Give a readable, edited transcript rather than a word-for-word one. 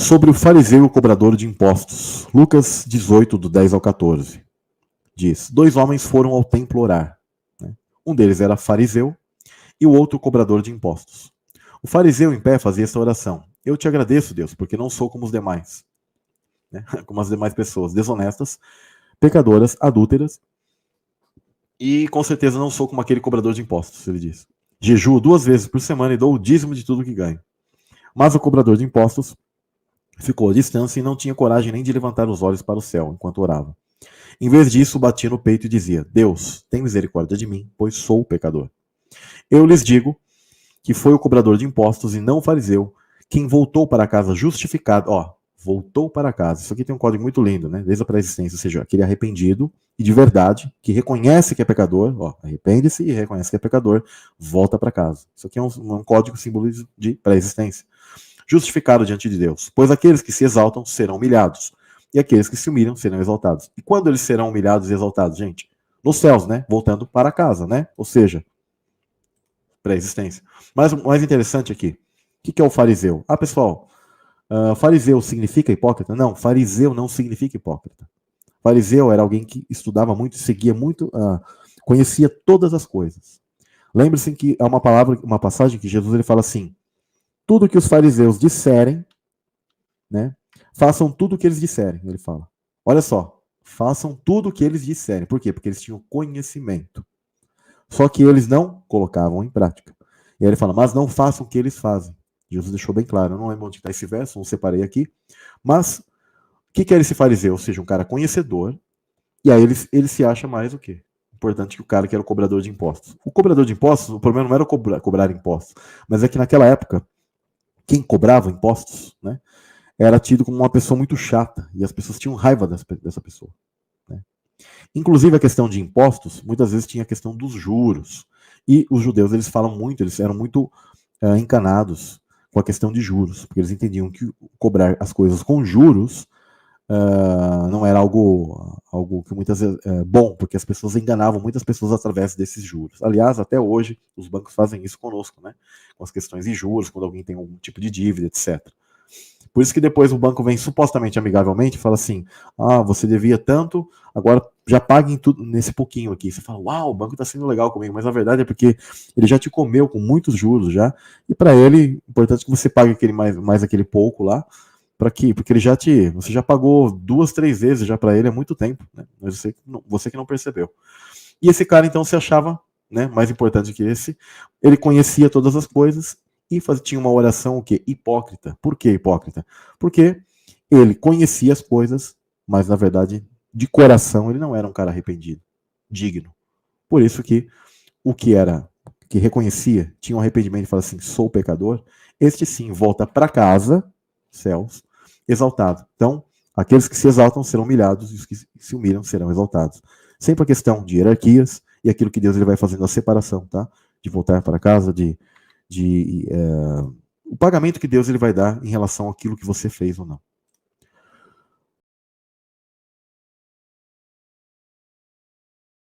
Sobre o fariseu e o cobrador de impostos. Lucas 18, do 10 ao 14. Diz: 2 homens foram ao templo orar. Um deles era fariseu e o outro cobrador de impostos. O fariseu em pé fazia esta oração: Eu te agradeço, Deus, porque não sou como os demais, como as demais pessoas, desonestas, pecadoras, adúlteras, e com certeza não sou como aquele cobrador de impostos, ele diz. Jejuo 2 vezes por semana e dou o dízimo de tudo que ganho. Mas o cobrador de impostos ficou à distância e não tinha coragem nem de levantar os olhos para o céu enquanto orava. Em vez disso, batia no peito e dizia: Deus, tem misericórdia de mim, pois sou pecador. Eu lhes digo que foi o cobrador de impostos e não o fariseu quem voltou para casa justificado. Voltou para casa. Isso aqui tem um código muito lindo, né? Desde a pré-existência, ou seja, aquele arrependido e de verdade, que reconhece que é pecador, arrepende-se e reconhece que é pecador, volta para casa. Isso aqui é um código símbolo de pré-existência. Justificado diante de Deus. Pois aqueles que se exaltam serão humilhados, e aqueles que se humilham serão exaltados. E quando eles serão humilhados e exaltados, gente? Nos céus, né? Voltando para casa, né? Ou seja, pré-existência. Mas o mais interessante aqui, o que é o fariseu? Pessoal, fariseu significa hipócrita? Não, fariseu não significa hipócrita. Fariseu era alguém que estudava muito, seguia muito, conhecia todas as coisas. Lembre-se que há uma passagem que Jesus ele fala assim: tudo que os fariseus disserem, né, façam tudo o que eles disserem, ele fala. Olha só, façam tudo o que eles disserem. Por quê? Porque eles tinham conhecimento. Só que eles não colocavam em prática. E aí ele fala: mas não façam o que eles fazem. Jesus deixou bem claro. Eu não lembro onde está esse verso, não separei aqui. Mas o que era esse fariseu? Ou seja, um cara conhecedor. E aí ele se acha mais o quê? Importante que o cara que era o cobrador de impostos. O cobrador de impostos, o problema não era cobrar impostos, mas é que naquela época, quem cobrava impostos, né, era tido como uma pessoa muito chata. E as pessoas tinham raiva dessa pessoa. Né? Inclusive a questão de impostos, muitas vezes tinha a questão dos juros. E os judeus, eles falam muito, eles eram muito encanados com a questão de juros, porque eles entendiam que cobrar as coisas com juros não era algo que muitas vezes bom, porque as pessoas enganavam muitas pessoas através desses juros. Aliás, até hoje, os bancos fazem isso conosco, né? Com as questões de juros, quando alguém tem algum tipo de dívida, etc. Por isso que depois o banco vem supostamente amigavelmente e fala assim: você devia tanto, agora já pague em tudo nesse pouquinho aqui. Você fala: uau, o banco está sendo legal comigo, mas a verdade é porque ele já te comeu com muitos juros já, e para ele, é importante que você pague aquele mais aquele pouco lá, porque você já pagou 2, 3 vezes já para ele há muito tempo, né? Mas você que não percebeu. E esse cara então se achava, né, mais importante que esse, ele conhecia todas as coisas e tinha uma oração o quê? Hipócrita. Por que hipócrita? Porque ele conhecia as coisas, mas na verdade, de coração, ele não era um cara arrependido, digno. Por isso que o que reconhecia, tinha um arrependimento e fala assim: sou pecador, este sim volta para casa, céus, exaltado. Então, aqueles que se exaltam serão humilhados e os que se humilham serão exaltados. Sempre a questão de hierarquias e aquilo que Deus ele vai fazendo a separação, tá? De voltar para casa, o pagamento que Deus ele vai dar em relação àquilo que você fez ou não.